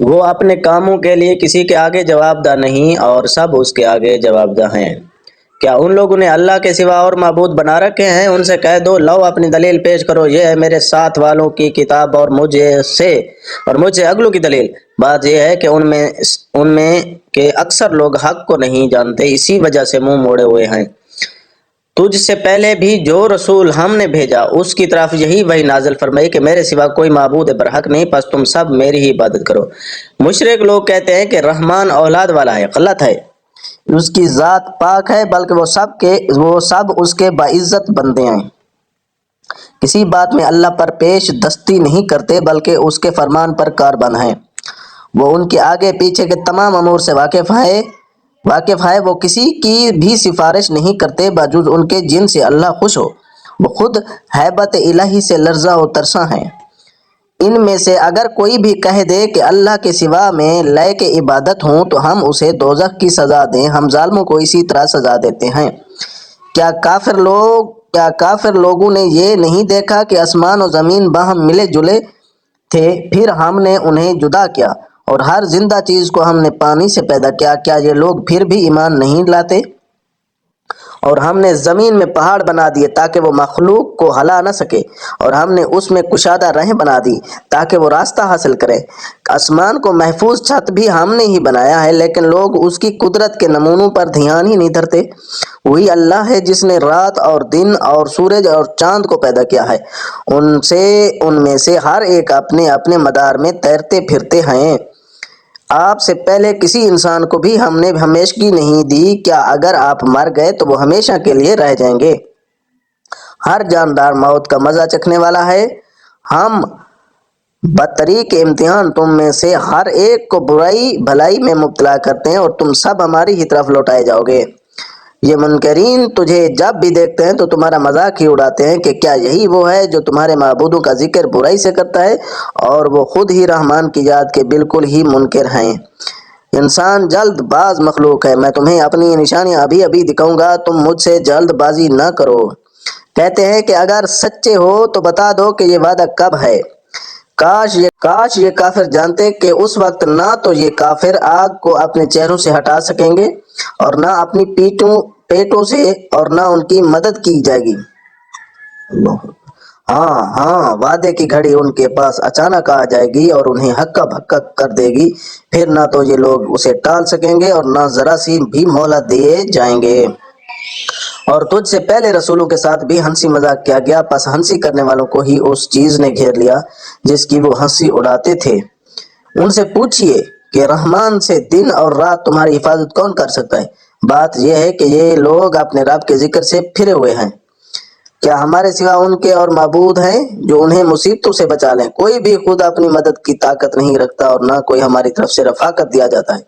وہ اپنے کاموں کے لیے کسی کے آگے جواب دہ نہیں اور سب اس کے آگے جواب دہ ہیں۔ کیا ان لوگوں نے اللہ کے سوا اور معبود بنا رکھے ہیں؟ ان سے کہہ دو، لو اپنی دلیل پیش کرو، یہ ہے میرے ساتھ والوں کی کتاب اور مجھ سے اگلوں کی دلیل۔ بات یہ ہے کہ ان میں کے اکثر لوگ حق کو نہیں جانتے، اسی وجہ سے منہ موڑے ہوئے ہیں۔ تجھ سے پہلے بھی جو رسول ہم نے بھیجا اس کی طرف یہی وحی نازل فرمائی کہ میرے سوا کوئی معبود برحق نہیں، پس تم سب میری ہی عبادت کرو۔ مشرک لوگ کہتے ہیں کہ رحمان اولاد والا ہے، غلط ہے، اس کی ذات پاک ہے، بلکہ وہ سب اس کے باعزت بندے ہیں۔ کسی بات میں اللہ پر پیش دستی نہیں کرتے بلکہ اس کے فرمان پر کاربند ہیں۔ وہ ان کے آگے پیچھے کے تمام امور سے واقف ہے، وہ کسی کی بھی سفارش نہیں کرتے باوجود ان کے جن سے اللہ خوش ہو، وہ خود ہیبت الہی سے لرزاں و ترساں ہیں۔ ان میں سے اگر کوئی بھی کہہ دے کہ اللہ کے سوا میں لائق عبادت ہوں تو ہم اسے دوزخ کی سزا دیں، ہم ظالموں کو اسی طرح سزا دیتے ہیں۔ کیا کافر لوگوں نے یہ نہیں دیکھا کہ آسمان و زمین باہم ملے جلے تھے، پھر ہم نے انہیں جدا کیا اور ہر زندہ چیز کو ہم نے پانی سے پیدا کیا، کیا یہ لوگ پھر بھی ایمان نہیں لاتے؟ اور ہم نے زمین میں پہاڑ بنا دیے تاکہ وہ مخلوق کو ہلا نہ سکے، اور ہم نے اس میں کشادہ راہیں بنا دی تاکہ وہ راستہ حاصل کرے۔ آسمان کو محفوظ چھت بھی ہم نے ہی بنایا ہے، لیکن لوگ اس کی قدرت کے نمونوں پر دھیان ہی نہیں دھرتے۔ وہی اللہ ہے جس نے رات اور دن اور سورج اور چاند کو پیدا کیا ہے، ان میں سے ہر ایک اپنے اپنے مدار میں تیرتے پھرتے ہیں۔ آپ سے پہلے کسی انسان کو بھی ہم نے ہمیشگی نہیں دی، کیا اگر آپ مر گئے تو وہ ہمیشہ کے لیے رہ جائیں گے؟ ہر جاندار موت کا مزہ چکھنے والا ہے۔ ہم بطریق امتحان تم میں سے ہر ایک کو برائی بھلائی میں مبتلا کرتے ہیں اور تم سب ہماری ہی طرف لوٹائے جاؤ گے۔ یہ منکرین تجھے جب بھی دیکھتے ہیں تو تمہارا مذاق ہی اڑاتے ہیں کہ کیا یہی وہ ہے جو تمہارے معبودوں کا ذکر برائی سے کرتا ہے، اور وہ خود ہی رحمان کی یاد کے بالکل ہی منکر ہیں۔ انسان جلد باز مخلوق ہے، میں تمہیں اپنی نشانیاں ابھی ابھی دکھاؤں گا، تم مجھ سے جلد بازی نہ کرو۔ کہتے ہیں کہ اگر سچے ہو تو بتا دو کہ یہ وعدہ کب ہے۔ کاش یہ کافر جانتے کہ اس وقت نہ تو یہ کافر آگ کو اپنے چہروں سے ہٹا سکیں گے اور نہ اپنی پیٹوں سے، اور نہ ان کی مدد کی جائے گی۔ ہاں، وعدے کی گھڑی ان کے پاس اچانک آ جائے گی اور انہیں ہکا بھکا کر دے گی، پھر نہ تو یہ لوگ اسے ٹال سکیں گے اور نہ ذرا سی بھی مہلت دیے جائیں گے۔ اور تجھ سے پہلے رسولوں کے ساتھ بھی ہنسی مذاق کیا گیا، پس ہنسی کرنے والوں کو ہی اس چیز نے گھیر لیا جس کی وہ ہنسی اڑاتے تھے۔ ان سے پوچھئے کہ رحمان سے دن اور رات تمہاری حفاظت کون کر سکتا ہے؟ بات یہ ہے کہ یہ لوگ اپنے رب کے ذکر سے پھرے ہوئے ہیں۔ کیا ہمارے سوا ان کے اور معبود ہیں جو انہیں مصیبتوں سے بچا لیں؟ کوئی بھی خود اپنی مدد کی طاقت نہیں رکھتا اور نہ کوئی ہماری طرف سے رفاقت دیا جاتا ہے۔